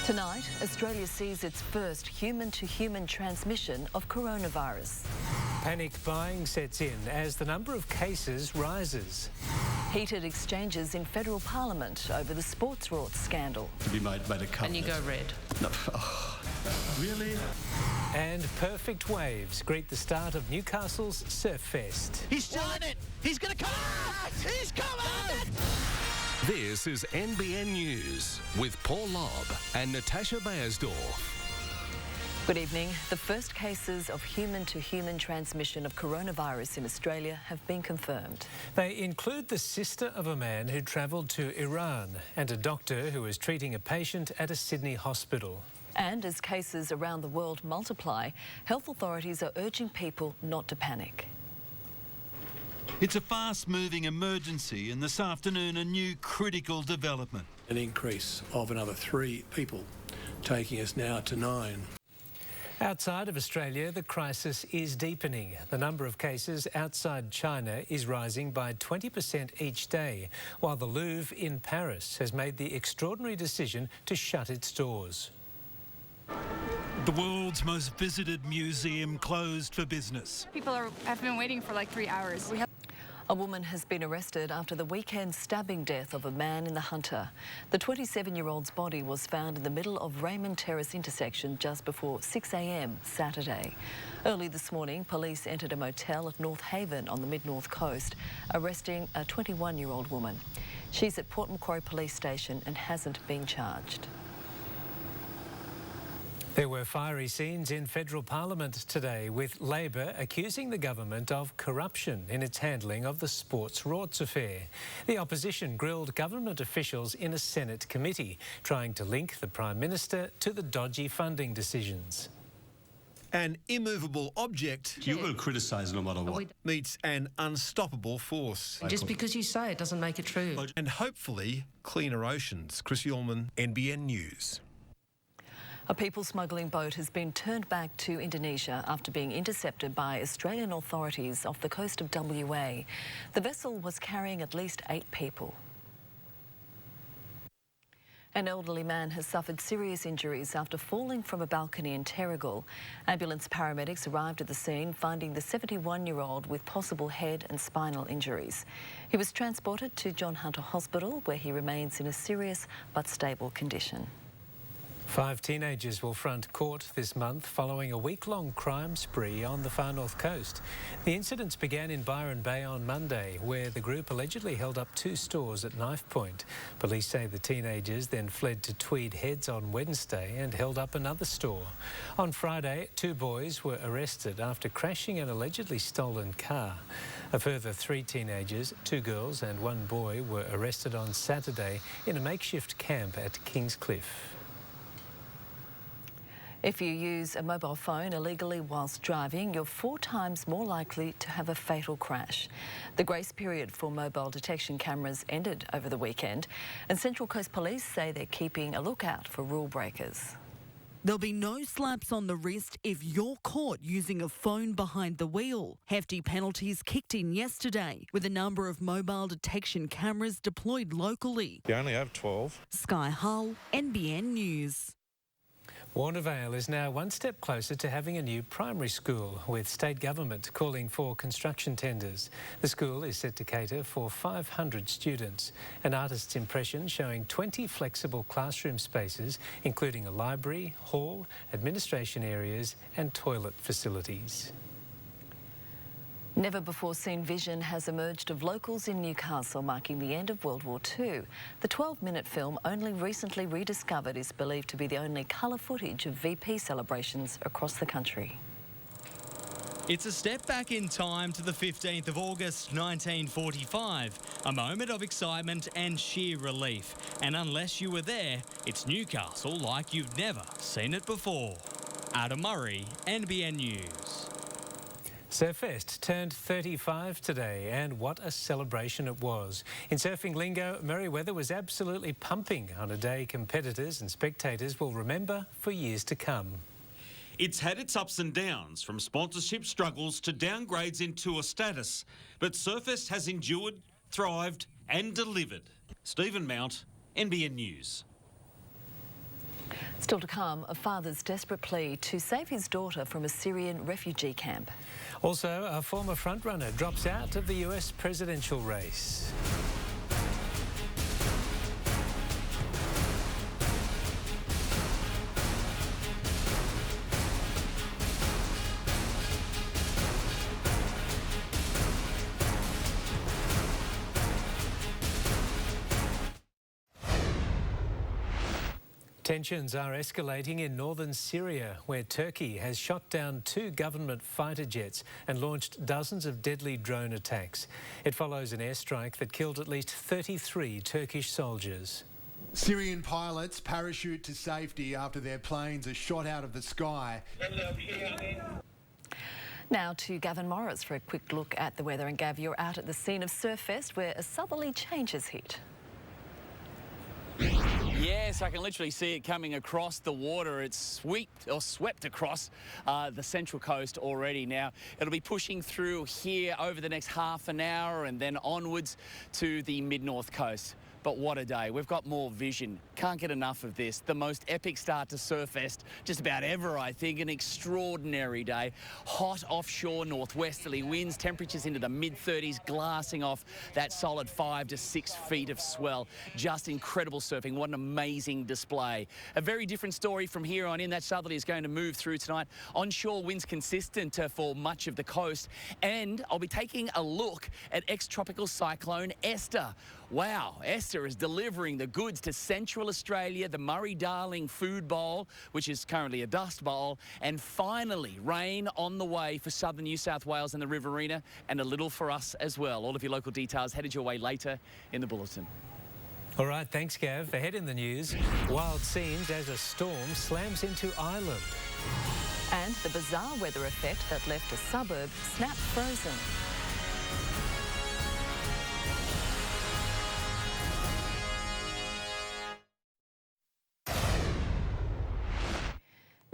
Tonight, Australia sees its first human-to-human transmission of coronavirus. Panic buying sets in as the number of cases rises. Heated exchanges in federal parliament over the sports rorts scandal. To be made a covenant. And you go red. No. Oh, really? And perfect waves greet the start of Newcastle's Surfest. He's done it! He's going to come out! He's coming! This is NBN News with Paul Lobb and Natasha Beyersdorf. Good evening. The first cases of human-to-human transmission of coronavirus in Australia have been confirmed. They include the sister of a man who travelled to Iran and a doctor who was treating a patient at a Sydney hospital. And as cases around the world multiply, health authorities are urging people not to panic. It's a fast-moving emergency, and this afternoon a new critical development. An increase of another 3 people, taking us now to 9. Outside of Australia, the crisis is deepening. The number of cases outside China is rising by 20% each day, while the Louvre in Paris has made the extraordinary decision to shut its doors. The world's most visited museum closed for business. People have been waiting for like 3 hours. A woman has been arrested after the weekend stabbing death of a man in the Hunter. The 27-year-old's body was found in the middle of Raymond Terrace intersection just before 6 a.m. Saturday. Early this morning, police entered a motel at North Haven on the mid-north coast, arresting a 21-year-old woman. She's at Port Macquarie Police Station and hasn't been charged. There were fiery scenes in federal parliament today, with Labor accusing the government of corruption in its handling of the sports rorts affair. The opposition grilled government officials in a Senate committee, trying to link the Prime Minister to the dodgy funding decisions. An immovable object You will criticise no matter what. meets an unstoppable force. Just because you say it doesn't make it true. And hopefully cleaner oceans. Chris Ullman, NBN News. A people smuggling boat has been turned back to Indonesia after being intercepted by Australian authorities off the coast of WA. The vessel was carrying at least 8 people. An elderly man has suffered serious injuries after falling from a balcony in Terrigal. Ambulance paramedics arrived at the scene, finding the 71-year-old with possible head and spinal injuries. He was transported to John Hunter Hospital, where he remains in a serious but stable condition. 5 teenagers will front court this month following a week-long crime spree on the far north coast. The incidents began in Byron Bay on Monday, where the group allegedly held up 2 stores at knife point. Police say the teenagers then fled to Tweed Heads on Wednesday and held up another store. On Friday, 2 boys were arrested after crashing an allegedly stolen car. A further 3 teenagers, 2 girls and 1 boy, were arrested on Saturday in a makeshift camp at Kingscliff. If you use a mobile phone illegally whilst driving, you're 4 times more likely to have a fatal crash. The grace period for mobile detection cameras ended over the weekend, and Central Coast Police say they're keeping a lookout for rule breakers. There'll be no slaps on the wrist if you're caught using a phone behind the wheel. Hefty penalties kicked in yesterday, with a number of mobile detection cameras deployed locally. You only have 12. Sky Hull, NBN News. Warnervale is now one step closer to having a new primary school, with state government calling for construction tenders. The school is set to cater for 500 students. An artist's impression showing 20 flexible classroom spaces, including a library, hall, administration areas and toilet facilities. Never before seen vision has emerged of locals in Newcastle, marking the end of World War II. The 12-minute film, only recently rediscovered, is believed to be the only colour footage of VP celebrations across the country. It's a step back in time to the 15th of August 1945, a moment of excitement and sheer relief. And unless you were there, it's Newcastle like you've never seen it before. Adam Murray, NBN News. Surfest turned 35 today, and what a celebration it was. In surfing lingo, Merriweather was absolutely pumping on a day competitors and spectators will remember for years to come. It's had its ups and downs, from sponsorship struggles to downgrades in tour status, but Surfest has endured, thrived and delivered. Stephen Mount, NBN News. Still to come, a father's desperate plea to save his daughter from a Syrian refugee camp. Also, a former frontrunner drops out of the US presidential race. Tensions are escalating in northern Syria, where Turkey has shot down 2 government fighter jets and launched dozens of deadly drone attacks. It follows an airstrike that killed at least 33 Turkish soldiers. Syrian pilots parachute to safety after their planes are shot out of the sky. Now to Gavin Morris for a quick look at the weather. And Gav, you're out at the scene of Surfest, where a southerly change has hit. Yes, I can literally see it coming across the water. It's swept across the central coast already. Now, it'll be pushing through here over the next half an hour and then onwards to the mid-north coast. But what a day. We've got more vision. Can't get enough of this. The most epic start to Surfest just about ever, I think. An extraordinary day. Hot offshore northwesterly winds, temperatures into the mid-30s, glassing off that solid 5 to 6 feet of swell. Just incredible surfing. What an amazing display. A very different story from here on in. That southerly is going to move through tonight. Onshore winds consistent for much of the coast. And I'll be taking a look at ex-tropical cyclone Esther. Wow, Esther is delivering the goods to Central Australia, the Murray-Darling Food Bowl, which is currently a dust bowl, and finally rain on the way for southern New South Wales and the Riverina, and a little for us as well. All of your local details headed your way later in the bulletin. All right, thanks, Gav. Ahead in the news, wild scenes as a storm slams into Ireland. And the bizarre weather effect that left a suburb snap frozen.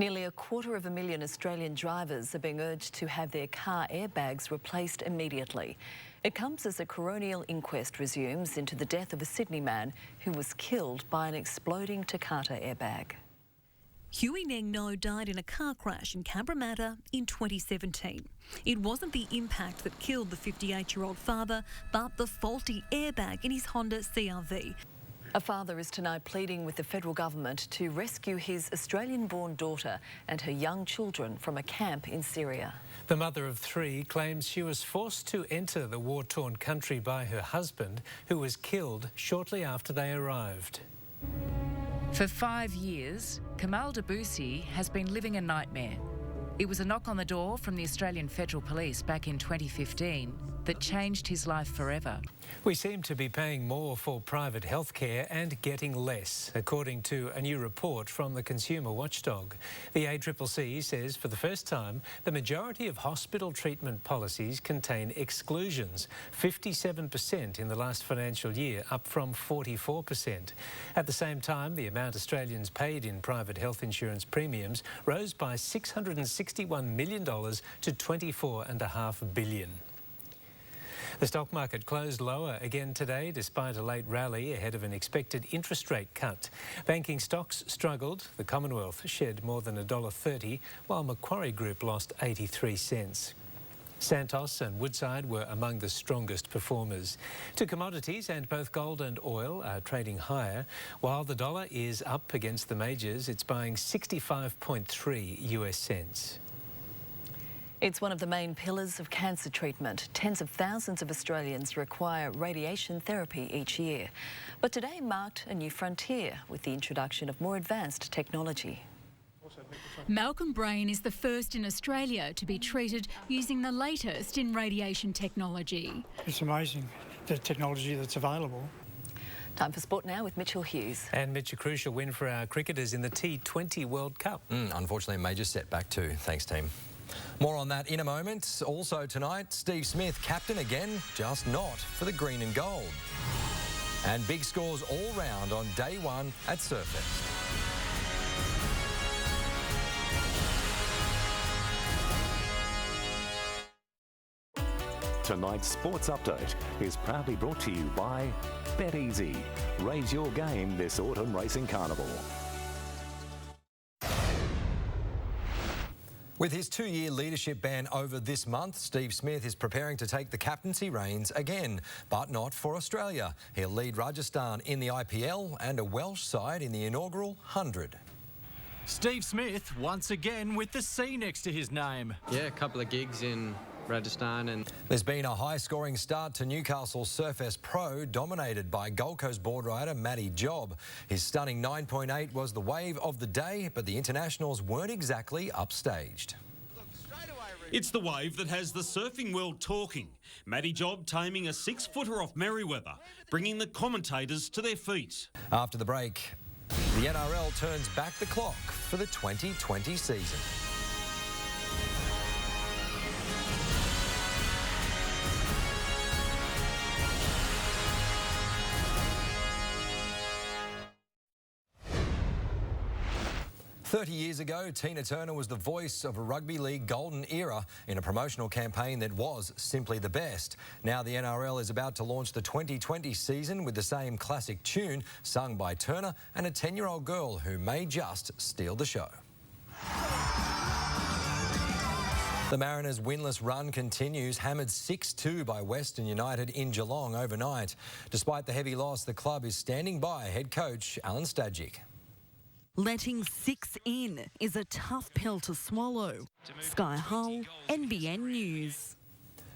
Nearly 250,000 Australian drivers are being urged to have their car airbags replaced immediately. It comes as a coronial inquest resumes into the death of a Sydney man who was killed by an exploding Takata airbag. Huey Nengno died in a car crash in Cabramatta in 2017. It wasn't the impact that killed the 58-year-old father, but the faulty airbag in his Honda CR-V. A father is tonight pleading with the federal government to rescue his Australian-born daughter and her young children from a camp in Syria. The mother of 3 claims she was forced to enter the war-torn country by her husband, who was killed shortly after they arrived. For 5 years, Kamal Debussy has been living a nightmare. It was a knock on the door from the Australian Federal Police back in 2015 that changed his life forever. We seem to be paying more for private health care and getting less, according to a new report from the consumer watchdog. The ACCC says for the first time, the majority of hospital treatment policies contain exclusions, 57% in the last financial year, up from 44%. At the same time, the amount Australians paid in private health insurance premiums rose by $661 million to $24.5 billion. The stock market closed lower again today despite a late rally ahead of an expected interest rate cut. Banking stocks struggled. The Commonwealth shed more than $1.30, while Macquarie Group lost 83 cents. Santos and Woodside were among the strongest performers. To commodities, and both gold and oil are trading higher. While the dollar is up against the majors, it's buying 65.3 US cents. It's one of the main pillars of cancer treatment. Tens of thousands of Australians require radiation therapy each year. But today marked a new frontier with the introduction of more advanced technology. Malcolm Brain is the first in Australia to be treated using the latest in radiation technology. It's amazing, the technology that's available. Time for sport now with Mitchell Hughes. And Mitch, a crucial win for our cricketers in the T20 World Cup. Unfortunately, a major setback too. Thanks, team. More on that in a moment. Also tonight, Steve Smith, captain again, just not for the green and gold. And big scores all round on day 1 at Surfest. Tonight's Sports Update is proudly brought to you by BetEasy. Raise your game this autumn racing carnival. With his 2-year leadership ban over this month, Steve Smith is preparing to take the captaincy reins again, but not for Australia. He'll lead Rajasthan in the IPL and a Welsh side in the inaugural 100. Steve Smith once again with the C next to his name. Yeah, a couple of gigs in Rajasthan. And there's been a high-scoring start to Newcastle's Surfest Pro, dominated by Gold Coast board rider Matty Job. His stunning 9.8 was the wave of the day, but the internationals weren't exactly upstaged. It's the wave that has the surfing world talking. Matty Job taming a 6-footer off Merriweather, bringing the commentators to their feet. After the break, the NRL turns back the clock for the 2020 season. "30 years ago, Tina Turner was the voice of a rugby league golden era in a promotional campaign that was simply the best. Now the NRL is about to launch the 2020 season with the same classic tune sung by Turner and a 10-year-old girl who may just steal the show. The Mariners' winless run continues, hammered 6-2 by Western United in Geelong overnight. Despite the heavy loss, the club is standing by head coach Alan Stajic. Letting 6 in is a tough pill to swallow. Sky Hull, NBN News.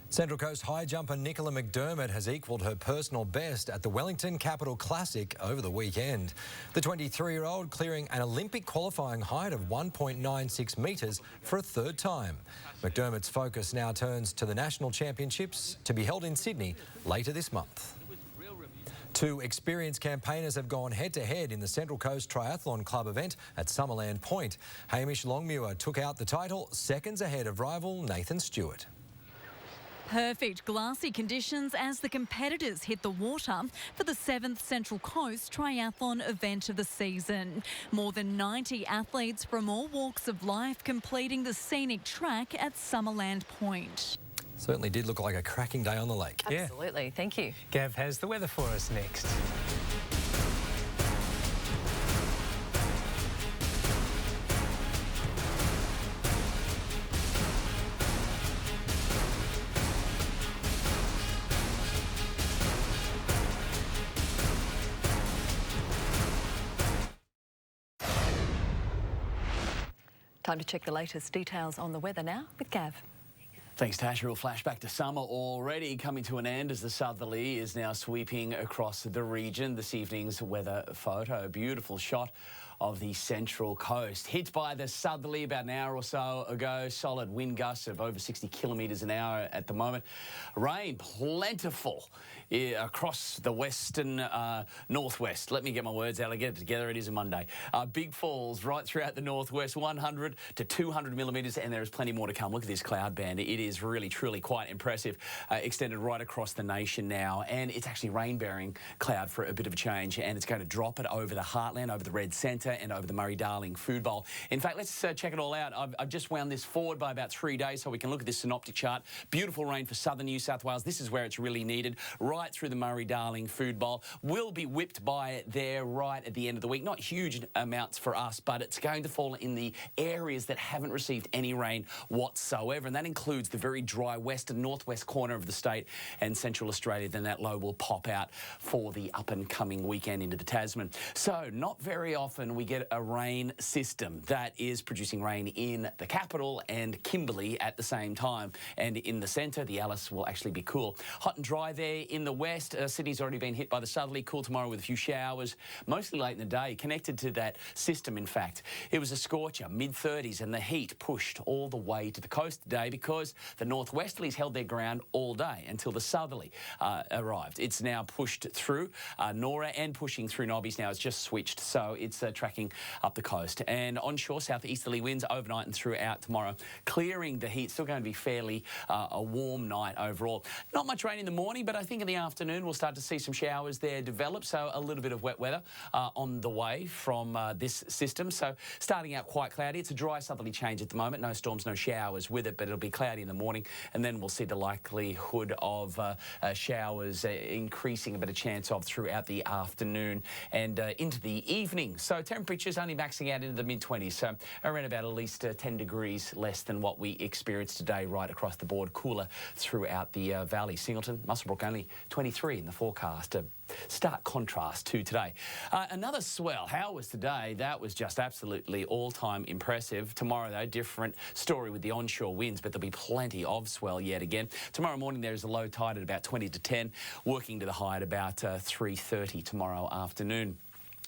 Central Coast high jumper Nicola McDermott has equalled her personal best at the Wellington Capital Classic over the weekend. The 23-year-old clearing an Olympic qualifying height of 1.96 metres for a third time. McDermott's focus now turns to the National Championships to be held in Sydney later this month. 2 experienced campaigners have gone head-to-head in the Central Coast Triathlon Club event at Summerland Point. Hamish Longmuir took out the title seconds ahead of rival Nathan Stewart. Perfect glassy conditions as the competitors hit the water for the 7th Central Coast Triathlon event of the season. More than 90 athletes from all walks of life completing the scenic track at Summerland Point. Certainly did look like a cracking day on the lake. Absolutely, thank you. Gav has the weather for us next. Time to check the latest details on the weather now with Gav. Thanks, Tasha. We'll flash back to summer already coming to an end as the southerly is now sweeping across the region. This evening's weather photo, a beautiful shot of the Central Coast. Hit by the southerly about an hour or so ago. Solid wind gusts of over 60 kilometres an hour at the moment. Rain plentiful across the western northwest. Let me get my words out. I get it together. It is a Monday. Big falls right throughout the northwest, 100 to 200 millimetres, and there is plenty more to come. Look at this cloud band. It is really, truly quite impressive. Extended right across the nation now, and it's actually rain-bearing cloud for a bit of a change, and it's going to drop it over the heartland, over the Red Centre, and over the Murray-Darling Food Bowl. In fact, let's check it all out. I've just wound this forward by about 3 days so we can look at this synoptic chart. Beautiful rain for southern New South Wales. This is where it's really needed, right through the Murray-Darling Food Bowl. We'll be whipped by it there right at the end of the week. Not huge amounts for us, but it's going to fall in the areas that haven't received any rain whatsoever, and that includes the very dry west and northwest corner of the state and Central Australia. Then that low will pop out for the up-and-coming weekend into the Tasman. So not very often we get a rain system that is producing rain in the capital and Kimberley at the same time. And in the centre, the Alice will actually be cool. Hot and dry there in the west. Sydney's already been hit by the southerly. Cool tomorrow with a few showers, mostly late in the day, connected to that system, in fact. It was a scorcher, mid-30s, and the heat pushed all the way to the coast today because the northwesterlies held their ground all day until the southerly arrived. It's now pushed through Nora and pushing through Nobbies now. It's just switched, so it's tracking up the coast. And onshore, southeasterly winds overnight and throughout tomorrow, clearing the heat. Still going to be fairly a warm night overall. Not much rain in the morning, but I think in the afternoon, we'll start to see some showers there develop, so a little bit of wet weather on the way from this system. So starting out quite cloudy. It's a dry southerly change at the moment. No storms, no showers with it, but it'll be cloudy in the morning, and then we'll see the likelihood of showers increasing, a bit of chance of throughout the afternoon and into the evening. So temperatures only maxing out into the mid-20s, so around about at least 10 degrees less than what we experienced today right across the board. Cooler throughout the valley. Singleton, Muswellbrook only 23 in the forecast. A stark contrast to today. Another swell. How was today? That was just absolutely all-time impressive. Tomorrow, though, different story with the onshore winds, but there'll be plenty of swell yet again. Tomorrow morning, there's a low tide at about 20 to 10, working to the high at about 3:30 tomorrow afternoon.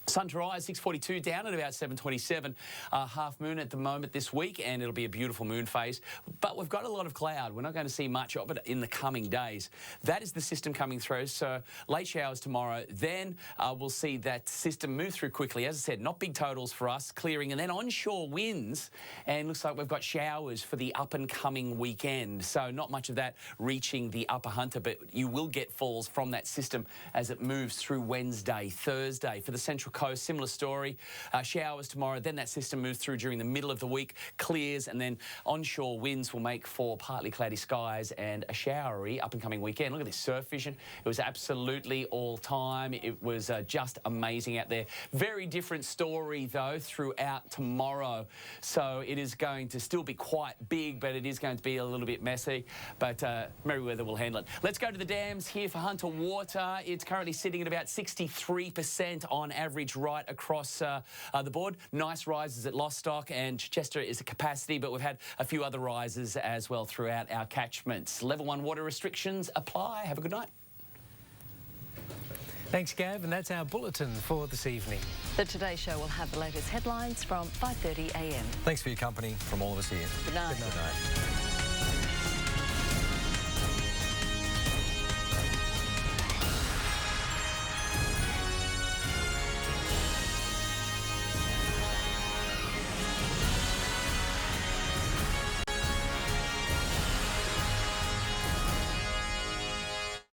Sun to rise, 6:42, down at about 7:27. Half moon at the moment this week, and it'll be a beautiful moon phase. But we've got a lot of cloud. We're not going to see much of it in the coming days. That is the system coming through, so late showers tomorrow. Then we'll see that system move through quickly. As I said, not big totals for us, clearing, and then onshore winds. And looks like we've got showers for the up-and-coming weekend. So not much of that reaching the upper Hunter, but you will get falls from that system as it moves through Wednesday, Thursday. For the Central Coast, similar story. Showers tomorrow, then that system moves through during the middle of the week, clears, and then onshore winds will make for partly cloudy skies and a showery up-and-coming weekend. Look at this surf vision. It was absolutely all-time. It was just amazing out there. Very different story, though, throughout tomorrow. So it is going to still be quite big, but it is going to be a little bit messy. But Merryweather will handle it. Let's go to the dams here for Hunter Water. It's currently sitting at about 63% on average right across the board. Nice rises at Lostock, and Chester is a capacity, but we've had a few other rises as well throughout our catchments. Level 1 water restrictions apply. Have a good night. Thanks, Gav, and that's our bulletin for this evening. The Today Show will have the latest headlines from 5:30 a.m. Thanks for your company from all of us here. Good night. Good night.